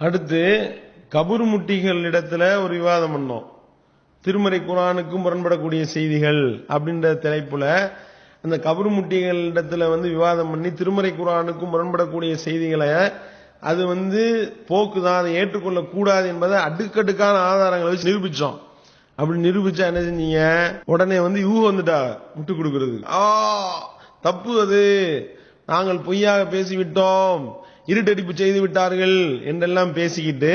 அடுத்து கபூர் முட்டிகள் இடத்துல ஒரு விவாதம் பண்ணோம். திருமறை குர்ஆனுக்கு முரண்படக்கூடிய செய்திகள் அப்படின்ற தலைப்புல அந்த கபூர் முட்டிகள் இடத்துல விவாதம் பண்ணி திருமறை குர்ஆனுக்கு முரண்படக்கூடிய செய்திகளை அது போக்குதான், அதை ஏற்றுக்கொள்ள கூடாது என்பதை அடுக்கடுக்கான ஆதாரங்களை வச்சு நிரூபிச்சோம். அப்படி நிரூபிச்சா என்ன செஞ்சீங்க, உடனே யூக வந்துட்டா விட்டு கொடுக்கிறது. தப்பு, அது நாங்கள் பொய்யாக பேசிவிட்டோம், இருட்டடிப்பு செய்து விட்டார்கள் என்றெல்லாம் பேசிக்கிட்டு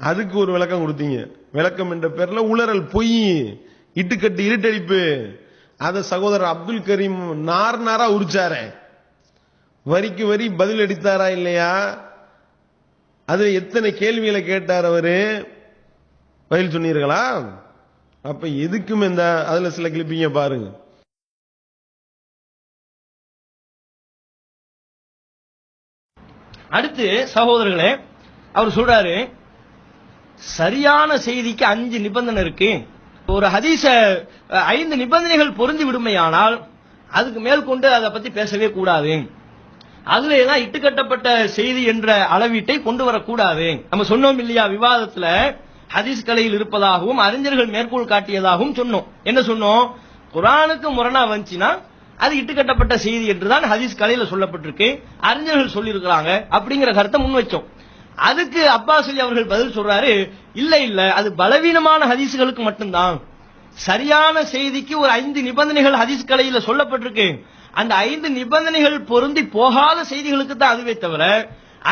அதுக்கு ஒரு விளக்கம் கொடுத்தீங்க. விளக்கம் என்ற பேர்ல உளறல், பொய், இட்டுக்கட்டு, இருட்டடிப்பு. அத சகோதரர் அப்துல் கரீம் நாரா உரிச்சாரே, வரிக்கு வரி பதில் அடித்தாரா இல்லையா? அது எத்தனை கேள்விகளை கேட்டார் அவரு, பதில் சொன்னீர்களா? அப்ப எதுக்கும் அதுல சில கிளிப்பிங்க பாருங்க. அடுத்து சகோதரர்களே, அவர் சொல்றாரு சரியான செய்திக்கு 5 நிபந்தனை இருக்கு. ஒரு ஹதீஸ 5 நிபந்தனைகள் பொருந்தி விடுமையானால் அதுக்கு மேல் கொண்டு அதை பத்தி பேசவே கூடாது. அதுல ஏதாவது இட்டுக்கட்டப்பட்ட செய்தி என்ற அளவீட்டை கொண்டு வரக்கூடாது. நம்ம சொன்னோம் இல்லையா, விவாதத்துல ஹதீஸ் கலையில் இருப்பதாகவும் அறிஞர்கள் மேற்கோள் காட்டியதாகவும் சொன்னோம். என்ன சொன்னோம்? குர்ஆனுக்கு முரணா வந்துச்சுன்னா அது இட்டுக்கட்டப்பட்ட செய்தி என்றுதான் ஹதீஸ் கலையில சொல்லப்பட்டிருக்கு, அறிஞர்கள் சொல்லி இருக்கிறாங்க அப்படிங்கிற கருத்தை முன் வச்சோம். அதுக்கு அப்பாஸ் அலி அவர்கள் பதில் சொல்றாரு, இல்ல இல்ல, அது பலவீனமான ஹதீஸ்களுக்கு மட்டும்தான். சரியான செய்திக்கு ஒரு 5 நிபந்தனைகள் ஹதீஸ் கலையில சொல்லப்பட்டிருக்கு. அந்த 5 நிபந்தனைகள் பொருந்தி போகாத செய்திகளுக்கு தான் அதுவே தவிர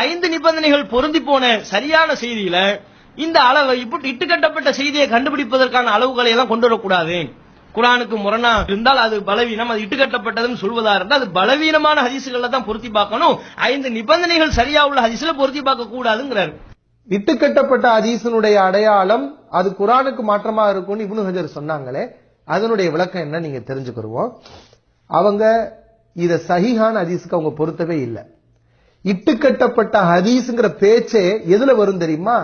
5 நிபந்தனைகள் பொருந்தி போன சரியான செய்தியில இந்த அளவை இட்டுக்கட்டப்பட்ட செய்தியை கண்டுபிடிப்பதற்கான அளவுகளை எல்லாம் கொண்டு வரக்கூடாது. குர்ஆனுக்கு முரணா இருந்தால் அது பலவீனம், அது இட்டுக்கட்டப்பட்டதுன்னு சொல்வதா இருந்தால் அது பலவீனமான ஹதீஸ்களை தான் பொருத்தி பார்க்கணும், 5 நிபந்தனைகள் சரியா உள்ள ஹதீஸ்ல பொருத்தி பார்க்க கூடாதுங்கிறார். இட்டுக்கட்டப்பட்ட ஹதீஸினுடைய அடையாளம் அது குர்ஆனுக்கு மாற்றமா இருக்கும்னு இப்னு ஹஜர் சொன்னாங்களே, அதனுடைய விளக்கம் என்ன நீங்க தெரிஞ்சுக்கிறோம். அவங்க இத சஹீஹான ஹதீஸ்க்கு அவங்க பொருத்தவே இல்லை. இட்டுக்கட்டப்பட்ட ஹதீஸ்ங்கிற பேச்சே எதுல வரும் தெரியுமா?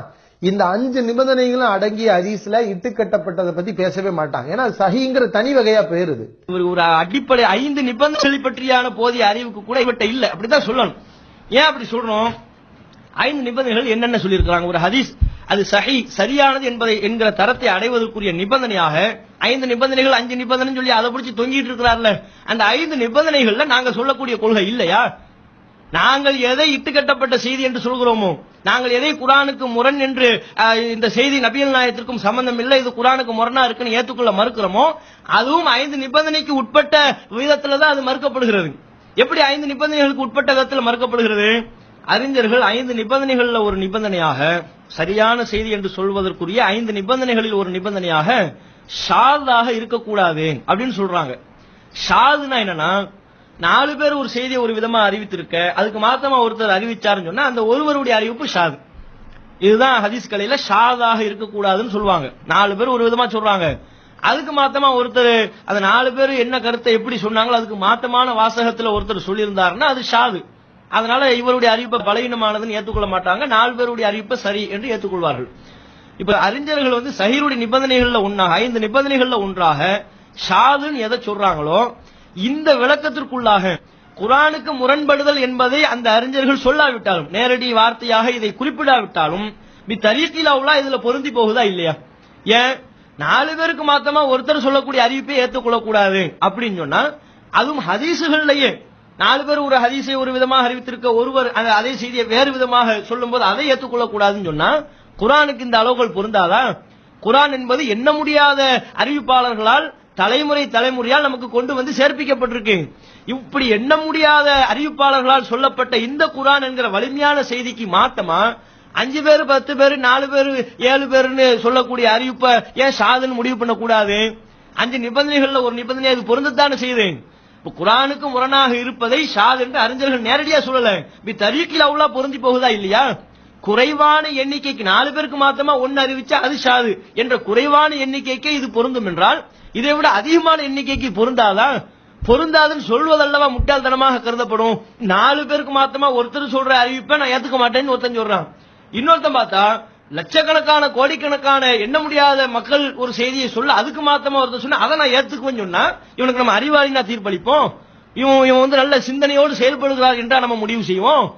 இந்த 5 நிபந்தனைகளும் அடங்கிய ஹதீஸ்ல இட்டுக்கட்டப்பட்டதை பத்தி பேசவே மாட்டாங்க. ஏன்னா சஹீங்கிற தனி வகையா போயிருது. ஒரு அடிப்படை 5 நிபந்தனைகள் பற்றியான போதிய அறிவுக்கு கூட இவட்ட இல்ல, அப்படிதான் சொல்லணும். ஏன் அப்படி சொல்றோம்? 5 நிபந்தனைகள் என்னென்ன சொல்லியிருக்கிறாங்க. ஒரு ஹதீஸ் அது சரியானது என்கிற தரத்தை அடைவதற்குரிய நிபந்தனையாக 5 நிபந்தனைகள் 5 நிபந்தனை சொல்லி அதை பிடிச்சி தொங்கிட்டு இருக்கிறார்ல, அந்த 5 நிபந்தனைகள்ல நாங்க சொல்லக்கூடிய கொள்கை இல்லையா? நாங்கள் எதை இட்டுக்கட்டப்பட்ட செய்தி என்று சொல்கிறோமோ, நாங்கள் எதை குர்ஆனுக்கு முரண் என்று இந்த செய்தி நபிகள் நாயகத்திற்கும் சம்பந்தம் இல்லை, இது குர்ஆனுக்கு முரணா இருக்குன்னு ஏற்றுக்கொள்ள மறுக்கிறோமோ, அதுவும் 5 நிபந்தனைக்கு உட்பட்ட விதத்துல தான் அது மறுக்கப்படுகிறது. எப்படி 5 நிபந்தனைகளுக்கு உட்பட்ட விதத்தில் மறுக்கப்படுகிறது? அறிஞர்கள் 5 நிபந்தனைகள்ல ஒரு நிபந்தனையாக, சரியான செய்தி என்று சொல்வதற்குரிய 5 நிபந்தனைகளில் ஒரு நிபந்தனையாக ஷாதாக இருக்கக்கூடாது அப்படின்னு சொல்றாங்க. ஷாதுனா என்னன்னா, 4 பேர் ஒரு செய்தியை ஒரு விதமா அறிவித்திருக்க அதுக்கு மாத்தமா ஒருத்தர் அறிவிச்சாருன்னு சொன்னா அந்த ஒருவருடைய அறிவிப்பு ஷாது. இதுதான் ஹதீஸ் கலையில ஷாதாக இருக்கக்கூடாதுன்னு சொல்லுவாங்க. 4 பேர் ஒரு விதமா சொல்றாங்க, அதுக்கு மாத்தமா ஒருத்தர் அந்த 4 பேர் என்ன கருத்தை எப்படி சொன்னாங்களோ அதுக்கு மாத்தமான வாசகத்துல ஒருத்தர் சொல்லியிருந்தாருன்னா அது ஷாது. அதனால இவருடைய அறிவிப்பை பலவீனமானதுன்னு ஏற்றுக்கொள்ள மாட்டாங்க, 4 பேருடைய அறிவிப்பை சரி என்று ஏற்றுக்கொள்வார்கள். இப்ப அறிஞர்கள் சஹீஹுடைய நிபந்தனைகள்ல ஒன்றாக 5 நிபந்தனைகள்ல ஒன்றாக ஷாதுன்னு எதை சொல்றாங்களோ இந்த விளக்கத்திற்குள்ளாக குர்ஆனுக்கு முரண்படுதல் என்பதை அந்த அறிஞர்கள் சொல்லாவிட்டாலும், நேரடி வார்த்தையாக இதை குறிப்பிடாவிட்டாலும் தரீக்கில் அவுலா இதுல பொருந்தி போகுதா இல்லையா? ஏன் 4 பேருக்கு மாத்தமா ஒருத்தர் சொல்லக்கூடிய அறிவிப்பை ஏற்றுக்கொள்ளக்கூடாது அப்படின்னு சொன்னா, அதுவும் ஹதீசுகள்லயே 4 பேர் ஒரு ஹதீஸை ஒரு விதமாக அறிவித்திருக்க ஒருவர் அதே செய்தியை வேறு விதமாக சொல்லும் போது அதை ஏற்றுக்கொள்ளக்கூடாதுன்னு சொன்னா குர்ஆனுக்கு இந்த அளவுகள் பொருந்தாதா? குர்ஆன் என்பது எண்ண முடியாத அறிவிப்பாளர்களால் தலைமுறையால் நமக்கு கொண்டு வந்து சேர்ப்பிக்கப்பட்டிருக்கு. இப்படி எண்ண முடியாத அறிவிப்பாளர்களால் சொல்லப்பட்ட இந்த குர்ஆன் என்கிற வலிமையான செய்திக்கு மாத்தமா 5 பேர் 10 பேர் 4 பேர் 7 பேர்னு சொல்லக்கூடிய அறிவிப்பை ஏன் ஷாதுன்னு முடிவு பண்ணக்கூடாது? 5 நிபந்தனைகள்ல ஒரு நிபந்தனை அது பொருந்தத்தானே செய்யுது. இப்ப குர்ஆனுக்கு முரணாக இருப்பதை ஷாது என்று அறிஞர்கள் நேரடியா சொல்லல, தரீக்கில் அவுலா பொருந்தி போகுதா இல்லையா? குறைவான எண்ணிக்கைக்கு 4 பேருக்கு மாத்தமா 1 அறிவிச்சா அது ஷாது என்ற குறைவான எண்ணிக்கைக்கு இது பொருந்தும் என்றால் இதை விட அதிகமான எண்ணிக்கைக்கு பொருந்தாதா? பொருந்தாதுன்னு சொல்வதல்லவா முட்டாள்தனமாக கருதப்படும். 4 பேருக்கு மாத்தமா ஒருத்தர் சொல்ற அறிவிப்பை நான் ஏத்துக்க மாட்டேன்னு ஒருத்தன் சொல்றான், இன்னொருத்தன் பார்த்தா லட்சக்கணக்கான கோடிக்கணக்கான எண்ண முடியாத மக்கள் ஒரு செய்தியை சொல்ல அதுக்கு மாத்தமா ஒருத்தர் சொன்னா அதை நான் ஏத்துக்குவேன்னு சொன்னா இவனுக்கு நம்ம அறிவாளினா தீர்ப்பளிப்போம்? இவன் நல்ல சிந்தனையோடு செயல்படுகிறார் என்றா நம்ம முடிவு செய்வோம்?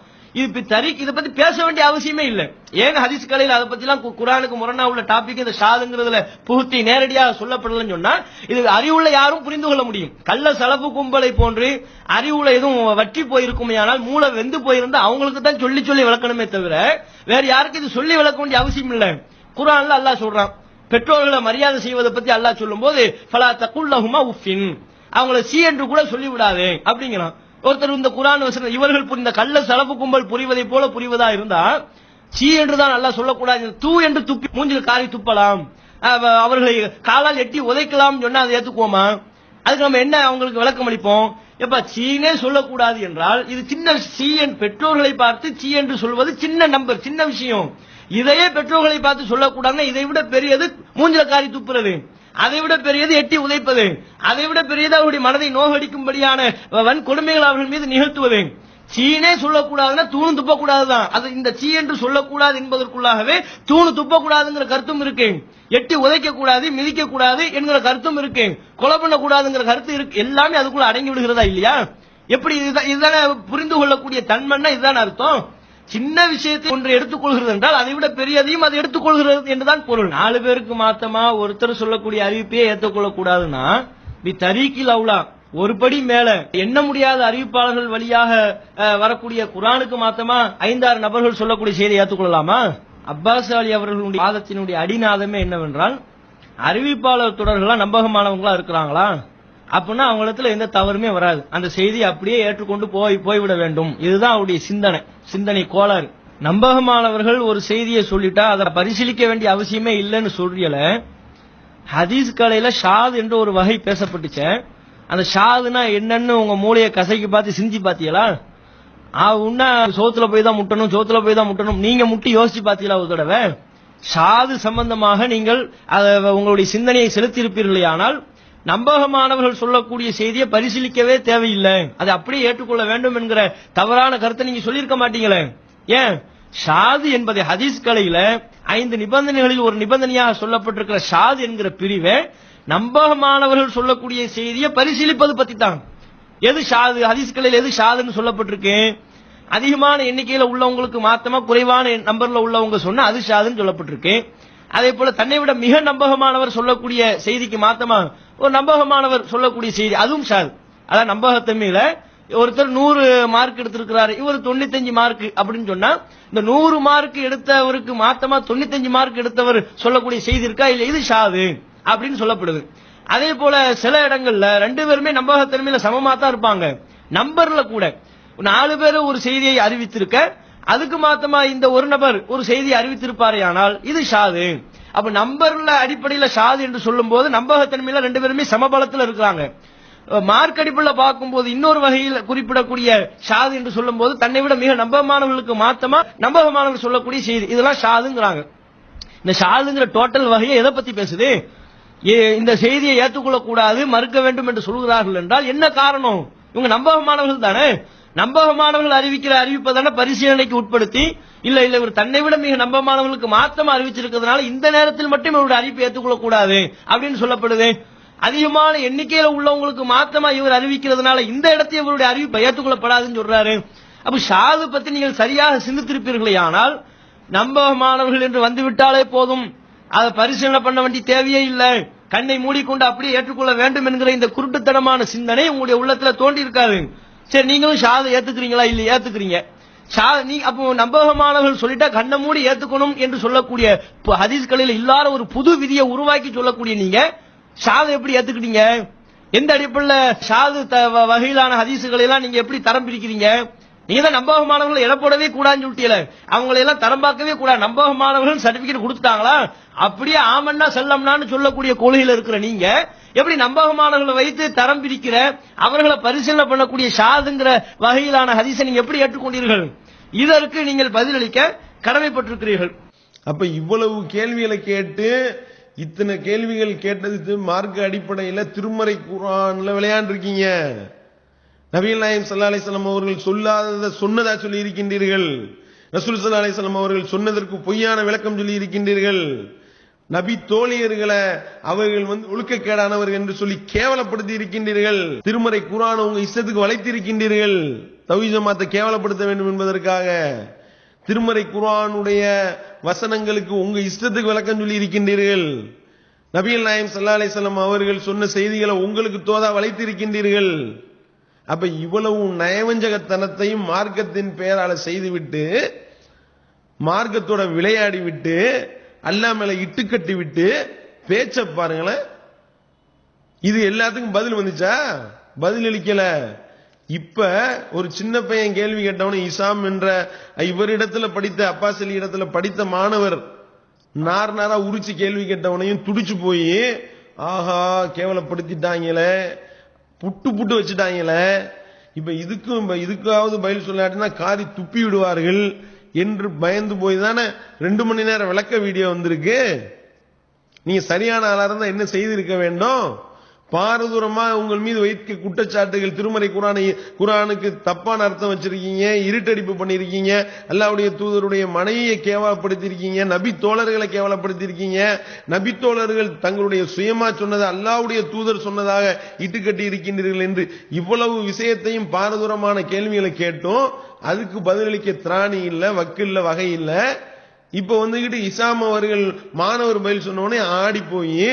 இது தரீக் இதை பத்தி பேச வேண்டிய அவசியமே இல்லை. ஏன் ஹதீஸ் கலையில் அதை பத்தி எல்லாம் குர்ஆனுக்கு முரணா உள்ள டாபிக் இந்த ஷாதுங்கிறதுல புகுத்தி நேரடியாக சொல்லப்படலன்னு சொன்னா இது அறிவுள்ள யாரும் புரிந்து கொள்ள முடியும். கள்ள சலப்பு கும்பலை போன்று அறிவுள்ள எதுவும் வற்றி போயிருக்குமே, ஆனால் மூளை வெந்து போயிருந்தா அவங்களுக்கு தான் சொல்லி சொல்லி விளக்கணுமே தவிர வேற யாருக்கு இது சொல்லி விளக்க வேண்டிய அவசியம் இல்லை. குர்ஆன்ல அல்லாஹ் சொல்றான், பெற்றோர்களை மரியாதை செய்வதை பத்தி அல்லாஹ் சொல்லும் போது ஃபலா தகுல்லஹுமா உஃபின், அவங்கள சி என்று கூட சொல்லி விடாதே அப்படிங்கிறான். ஒருத்தர் இந்த குர்ஆன் வசனம் இவர்கள் புரிந்த கள்ள சலப்பு கும்பல் புரிவதை போல புரிவதா இருந்தா சி என்று தான் அல்லாஹ் சொல்லக்கூடாது, தூ என்று துப்பி மூஞ்சில் காரி துப்பலாம், அவர்களை காலால் எட்டி உதைக்கலாம் சொன்னா அதை ஏத்துக்குவோமா? அதுக்கு நம்ம என்ன அவங்களுக்கு விளக்கம் அளிப்போம்? எப்ப சீனே சொல்லக்கூடாது என்றால் இது சின்ன சி பெற்றோர்களை பார்த்து சி என்று சொல்வது சின்ன நம்பர், சின்ன விஷயம். இதையே பெற்றோர்களை பார்த்து சொல்லக்கூடாதுன்னா இதை விட பெரியது மூஞ்சில காரி துப்புறது, அதை விட பெரியது எட்டி உதைப்பது, அதை விட பெரியது அவருடைய மனதை நோகடிக்கும்படியான வன்கொடுமைகள் அவர்கள் மீது நிகழ்த்துவது. சீனே சொல்லக்கூடாதுன்னா தூணு துப்பக்கூடாதுதான். அது இந்த சீ என்று சொல்லக்கூடாது என்பதற்குள்ளாகவே தூணு துப்பக்கூடாதுங்கிற கருத்தும் இருக்கு, எட்டி உதைக்க கூடாது மிதிக்க கூடாது என்கிற கருத்தும் இருக்கு, கொலை பண்ணக்கூடாதுங்கிற கருத்து இருக்கு. எல்லாமே அதுக்குள்ள அடங்கி விடுகிறதா இல்லையா? எப்படி இதுதானே புரிந்து கொள்ளக்கூடிய தன்மைன்னா இதுதான் அர்த்தம். சின்ன விஷயத்தை ஒன்று எடுத்துக்கொள்கிறது என்றால் அதை விட பெரியதையும் அது எடுத்துக்கொள்கிறது என்றுதான் பொருள். 4 பேருக்கு மாத்தமா ஒருத்தர் சொல்லக்கூடிய அறிவிப்பையே ஏற்றுக்கொள்ளக் கூடாதுன்னா தரீக்கில் அவுலா ஒரு படி மேல எண்ண முடியாத அறிவிப்பாளர்கள் வழியாக வரக்கூடிய குர்ஆனுக்கு மாத்தமா 5-6 நபர்கள் சொல்லக்கூடிய செய்தியை ஏற்றுக்கொள்ளலாமா? அப்பாஸ் அலி அவர்களுடைய வாதத்தினுடைய அடிநாதமே என்னவென்றால், அறிவிப்பாளர் தொடர்களா நம்பகமானவங்களா இருக்கிறாங்களா அப்படின்னா அவங்களிடத்துல எந்த தவறுமே வராது, அந்த செய்தியை அப்படியே ஏற்றுக்கொண்டு போய்விட வேண்டும். இதுதான் அவருடைய சிந்தனை கோளாறு. நம்பகமானவர்கள் ஒரு செய்தியை சொல்லிட்டா அதை பரிசீலிக்க வேண்டிய அவசியமே இல்லைன்னு சொல்றீல. ஹதீஸ் கலையில ஷாத் என்ற ஒரு வகை பேசப்பட்டுச்சு. அந்த ஷாதுனா என்னன்னு உங்க மூளையை கசைக்கு பார்த்து சிந்தி பாத்தீங்களா? உன்ன சோத்துல போய் தான் முட்டணும் நீங்க முட்டி யோசிச்சு பாத்தீங்களா ஒரு தடவை? ஷாது சம்பந்தமாக நீங்கள் உங்களுடைய சிந்தனையை செலுத்தியிருப்பீர்களே, ஆனால் நம்பகமானவர்கள் சொல்லக்கூடிய செய்தியை பரிசீலிக்கவே தேவையில்லை, அதை அப்படியே ஏற்றுக்கொள்ள வேண்டும் என்கிற தவறான கருத்தை நீங்க சொல்லியிருக்க மாட்டீங்களே. ஏன்? ஷாது என்பதை ஹதீஸ் கலையில 5 நிபந்தனைகளில் ஒரு நிபந்தனையாக சொல்லப்பட்டிருக்கிற ஷாது என்கிற பிரிவை நம்பகமானவர்கள் சொல்லக்கூடிய செய்தியை பரிசீலிப்பது பத்தி தான். எது ஷாது? ஹதீஸ் கலையில எது ஷாதுன்னு சொல்லப்பட்டிருக்கு? அதிகமான எண்ணிக்கையில உள்ளவங்களுக்கு மாத்தமா குறைவான நம்பர்ல உள்ளவங்க சொன்னா அது ஷாதுன்னு சொல்லப்பட்டிருக்கு. அதே போல தன்னை விட மிக நம்பகமானவர் சொல்லக்கூடிய செய்திக்கு மாத்தமா ஒரு நம்பகமானவர் சொல்லக்கூடிய செய்தி அதுவும் ஷாது. அதான் நம்பகத்தன்மையில ஒருத்தர் 100 மார்க் எடுத்திருக்கிறாரு, இவர் 95 மார்க் அப்படின்னு சொன்னா இந்த 100 மார்க் எடுத்தவருக்கு மாத்தமா 95 மார்க் எடுத்தவர் சொல்லக்கூடிய செய்தி இருக்கா இல்ல, இது ஷாது அப்படின்னு சொல்லப்படுது. அதே போல சில இடங்கள்ல 2 பேருமே நம்பகத்தன்மையில சமமா தான் இருப்பாங்க. நம்பர்ல கூட 4 பேர் ஒரு செய்தியை அறிவித்திருக்க அதுக்கு மாத்தமா இந்த ஒரு நபர் ஒரு செய்தியை அறிவித்திருப்பாரே, ஆனால் இது ஷாது. அப்ப நம்பர்ல அடிப்படையில ஷாது என்று சொல்லும் போது நம்பகத்தன்மையில 2 பேருமே சமபலத்தில் இருக்கிறாங்க. மார்க் அடிப்படையில் பார்க்கும்போது இன்னொரு வகையில் குறிப்பிடக்கூடிய ஷாது என்று சொல்லும் போது தன்னை விட மிக நம்பகமானவர்களுக்கு மாத்தமா நம்பகமானவர்கள் சொல்லக்கூடிய செய்தி, இதெல்லாம் ஷாதுங்கிறாங்க. இந்த ஷாதுங்கிற டோட்டல் வகையை எதை பத்தி பேசுது? இந்த செய்தியை ஏற்றுக்கொள்ளக் கூடாது மறுக்க வேண்டும் என்று சொல்கிறார்கள் என்றால் என்ன காரணம்? இவங்க நம்பகமானவர்கள் தானே. நம்பகமானவர்கள் அறிவிக்கிற அறிவிப்பதான பரிசீலனைக்கு உட்படுத்தி இல்ல இவர் தன்னை விட மிக நம்பகமானவர்களுக்கு மாத்தமா அறிவிச்சிருக்கிறதுனால இந்த நேரத்தில் மட்டும் இவருடைய அறிவிப்பை ஏற்றுக்கொள்ளக் கூடாது அப்படின்னு சொல்லப்படுது. அதிகமான எண்ணிக்கையில உள்ளவங்களுக்கு மாத்தமா இவர் அறிவிக்கிறதுனால இந்த இடத்தில் இவருடைய அறிவிப்பை ஏற்றுக்கொள்ளப்படாதுன்னு சொல்றாரு. அப்ப ஷாது பத்தி நீங்கள் சரியாக சிந்தித்திருப்பீர்களே, ஆனால் நம்பகமானவர்கள் என்று வந்துவிட்டாலே போதும், அதை பரிசீலனை பண்ண வேண்டிய தேவையே இல்லை, கண்ணை மூடிக்கொண்டு அப்படியே ஏற்றுக்கொள்ள வேண்டும் என்கிற இந்த குருட்டுத்தனமான சிந்தனை உங்களுடைய உள்ளத்துல தோண்டி இருக்காது. சரி, நீங்களும் ஷாதை ஏத்துக்கிறீங்களா? இல்ல, ஏத்துக்கிறீங்க. அப்போ நம்பகமானவர்கள் சொல்லிட்டா கண்ணை மூடி ஏத்துக்கணும் என்று சொல்லக்கூடிய ஹதீஸ்களில் இல்லாத ஒரு புது விதியை உருவாக்கி சொல்லக்கூடிய நீங்க ஷாதை எப்படி ஏத்துக்கிட்டீங்க? எந்த அடிப்படையில் ஷாது வகையிலான ஹதீசுகளை எல்லாம் நீங்க எப்படி தரம் பிரிக்கிறீங்க? நீங்க தான் நம்பகமானவர்களை இடப்படவே கூடாதுன்னு சொல்லிட்டீங்க, அவங்களை எல்லாம் தரம் பார்க்கவே கூடாது. நம்பகமானவர்கள் சர்டிபிகேட் கொடுத்துட்டாங்களா அப்படியே ஆமன்னா செல்லம்னான்னு சொல்லக்கூடிய கொள்கையில் இருக்கிற நீங்க எப்படி நம்பகமானவர்களை வைத்து தரம் பிரிக்கிற அவர்களை பரிசீலனை பண்ணக்கூடிய ஷாதுங்கிற வகையிலான ஹதீஸை நீங்க எப்படி ஏற்றுக்கொண்டீர்கள்? இதற்கு நீங்கள் பதிலளிக்க கடமைப்பட்டிருக்கிறீர்கள். அப்ப இவ்வளவு கேள்விகளை கேட்டு இத்தனை கேள்விகள் கேட்டது மார்க்க அடிப்படையில் திருமறை குர்ஆன்ல விளையாண்டு இருக்கீங்க. நபிகள் நாயகம் ஸல்லல்லாஹு அலைஹி வஸல்லம் அவர்கள் சொல்லாததை சொன்னதா சொல்லி இருக்கின்றீர்கள். ரசூல் ஸல்லல்லாஹு அலைஹி வஸல்லம் அவர்கள் சொன்னதற்கு பொய்யான விளக்கம் சொல்லி இருக்கின்றீர்கள். நபி தோழியர்களை அவர்கள் ஒழுக்கக்கேடானவர்கள் என்று சொல்லி கேவலப்படுத்தி இருக்கின்றீர்கள். திருமறை குர்ஆனை உங்க இஷ்டத்துக்கு வளைத்து இருக்கின்றீர்கள். தௌஹீத் ஜமாத்தை கேவலப்படுத்த வேண்டும் என்பதற்காக திருமறை குர்ஆனுடைய வசனங்களுக்கு உங்க இஷ்டத்துக்கு விளக்கம் சொல்லி இருக்கின்றீர்கள். நபிகள் நாயகம் ஸல்லல்லாஹு அலைஹி வஸல்லம் அவர்கள் சொன்ன செய்திகளை உங்களுக்கு தோதா வளைத்திருக்கின்றீர்கள். அப்ப இவ்வளவு நயவஞ்சகத்தனத்தையும் மார்க்கத்தின் பெயரால செய்துவிட்டு, மார்க்கத்தோட விளையாடி விட்டு, அல்லாஹ் மேல இட்டு கட்டி விட்டு பேச்ச பாருங்களேன். இது எல்லாத்துக்கும் பதில் வந்துச்சா? பதில் அளிக்கல. இப்ப ஒரு சின்ன பையன் கேள்வி கேட்டவன இசாம் என்ற இவரிடத்துல படித்த அப்பாஸ் அலி இடத்துல படித்த மாணவர் நார் நாரா உரிச்சு கேள்வி கேட்டவனையும் துடிச்சு போய் ஆஹா கேவலப்படுத்திட்டாங்களே, புட்டு புட்டு வச்சுட்டாங்களே, இப்ப இதுக்காவது பதில் சொல்லாட்டினா காரி துப்பி விடுவார்கள் என்று பயந்து போய் தானே 2 மணி நேரம் விளக்க வீடியோ வந்திருக்கு. நீங்க சரியான ஆளா இருந்தா என்ன செய்திருக்க வேண்டும்? பாரதூரமா உங்கள் மீது வைக்க குற்றச்சாட்டுகள், திருமறை குர்ஆனுக்கு தப்பான அர்த்தம் வச்சிருக்கீங்க, இருட்டடிப்பு பண்ணிருக்கீங்க, அல்லாஹ்வுடைய தூதருடைய மனைவியை கேவலப்படுத்திருக்கீங்க, நபி தோழர்களை கேவலப்படுத்திருக்கீங்க, நபி தோழர்கள் தங்களுடைய சுயமா சொன்னதை அல்லாஹ்வுடைய தூதர் சொன்னதாக இட்டுக்கட்டி இருக்கின்றீர்கள் என்று இவ்வளவு விஷயத்தையும் பாரதூரமான கேள்விகளை கேட்டும் அதுக்கு பதிலளிக்க திராணி இல்ல, வக்கு இல்ல, வகை இல்ல. இப்ப வந்துகிட்டு இசாம் அவர்கள் மாணவர் பதில் சொன்ன உடனே ஆடி போய்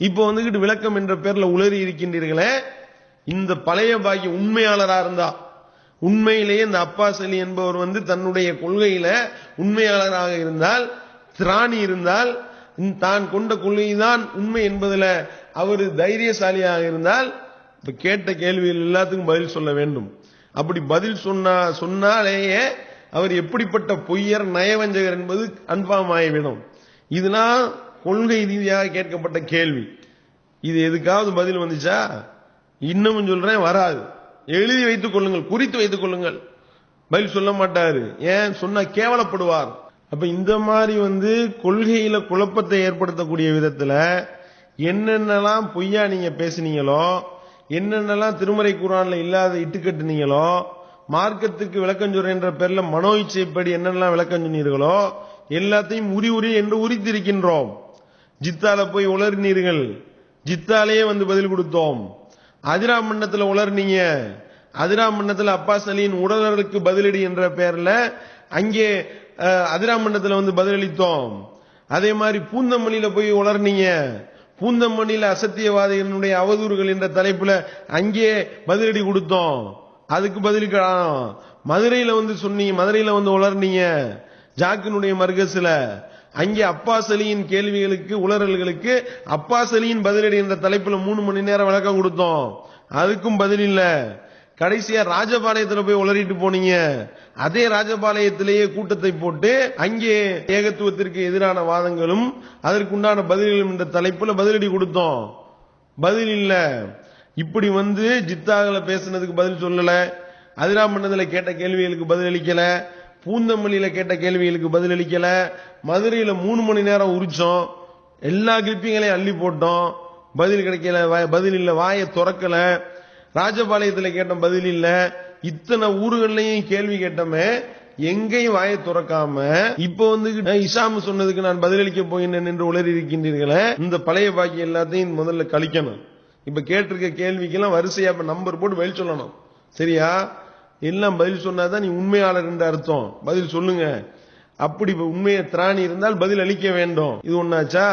இப்ப வந்துகிட்டு விளக்கம் என்ற பேர்ல உளறி இருக்கின்றீர்களே. இந்த பழைய பாக்கிய உண்மையாளரா இருந்தா, உண்மையிலேயே இந்த அப்பாஸ் அலி என்பவர் தன்னுடைய கொள்கையில உண்மையாளராக இருந்தால், திராணி இருந்தால், தான் கொண்ட கொள்கைதான் உண்மை என்பதுல அவர் தைரியசாலியாக இருந்தால், இப்ப கேட்ட கேள்விகள் எல்லாத்துக்கும் பதில் சொல்ல வேண்டும். அப்படி பதில் சொன்னாலேயே அவர் எப்படிப்பட்ட பொய்யர் நயவஞ்சகர் என்பது கன்ஃபார்ம் ஆகிவிடும். இதெல்லாம் கொள்கை ரீதியாக கேட்கப்பட்ட கேள்வி. இது எதுக்காவது பதில் வந்துச்சா? இன்னமும் சொல்றேன், வராது. எழுதி வைத்துக் கொள்ளுங்கள், குறித்து வைத்துக் கொள்ளுங்கள். பதில் சொல்ல மாட்டாரு. ஏன் சொன்னா கேவலப்படுவார். அப்ப இந்த மாதிரி கொள்கையில குழப்பத்தை ஏற்படுத்தக்கூடிய விதத்துல என்னென்னலாம் பொய்யா நீங்க பேசினீங்களோ, என்னென்னலாம் திருமறை குர்ஆன்ல இல்லாத இட்டுக்கட்டுனீங்களோ, மார்க்கத்துக்கு விளக்கம் சொல்ற பேர்ல மனோ இச்சைப்படி என்னென்னலாம் விளக்கம் சொன்னீர்களோ எல்லாத்தையும் உரி என்று உரித்திருக்கின்றோம். ஜித்தால போய் உளறினீர்கள், ஜித்தாலேயே பதில் கொடுத்தோம். அதிரா மன்னத்துல உளர்னீங்க, அதிரா மன்னத்துல அப்பாஸ் அலியின் உடலருக்கு பதிலடி என்ற பெயர்ல அங்கே அதிரா மன்னத்துல பதிலளித்தோம். அதே மாதிரி பூந்தமல்லியில போய் உளர்னீங்க, பூந்தமல்லியில அசத்தியவாதிகளுடைய அவதூறுகள் என்ற தலைப்புல அங்கே பதிலடி கொடுத்தோம். அதுக்கு பதிலளிக்கலாம். மதுரையில சொன்னீங்க, மதுரையில உளர்னீங்க ஜாக்கினுடைய மர்கஸ்ல, அங்கே அப்பாஸ் அலியின் கேள்விகளுக்கு உளறல்களுக்கு அப்பாஸ் அலியின் பதிலடி என்ற தலைப்புல 3 மணி நேரம் விளக்கம் கொடுத்தோம். அதுக்கும் பதில் இல்ல. கடைசியா ராஜபாளையத்துல போய் உளறிட்டு போனீங்க. அதே ராஜபாளையத்திலேயே கூட்டத்தை போட்டு அங்கே ஏகத்துவத்திற்கு எதிரான வாதங்களும் அதற்குண்டான பதில்களும் என்ற தலைப்புல பதிலடி கொடுத்தோம். பதில் இல்ல. இப்படி ஜித்தாக்களை பேசுனதுக்கு பதில் சொல்லல, அதிரா மன்னத்துல கேட்ட கேள்விகளுக்கு பதில் அளிக்கல, பூந்தமல்லியில கேட்ட கேள்விகளுக்கு பதில் அளிக்கல, மதுரையில 3 மணி நேரம் உரிச்சோம், எல்லா கிளிப்பிங்களையும் அள்ளி போட்டோம், பதில் கிடைக்கல, பதில் இல்ல, வாயை திறக்கல. ராஜபாளையத்துல கேட்ட பதில் இல்ல. இத்தனை ஊர்களையும் கேள்வி கேட்டமே, எங்கேயும் வாயை திறக்காம இப்ப இசாம் சொன்னதுக்கு நான் பதிலளிக்க போகிறேன் என்று உளறி இருக்கின்றீர்களே. இந்த பழைய பாக்கி எல்லாத்தையும் முதல்ல கழிக்கணும். இப்ப கேட்டிருக்க கேள்விக்கெல்லாம் வரிசையா நம்பர் போட்டு பதில் சொல்லணும். சரியா? எல்லாம் பதில் சொன்னாதான் நீ உண்மையாளர் என்று அர்த்தம். பதில் சொல்லுங்க. அப்படி உண்மையை திராணி இருந்தால் பதில் அளிக்க வேண்டும். இது ஒண்ணாச்சா?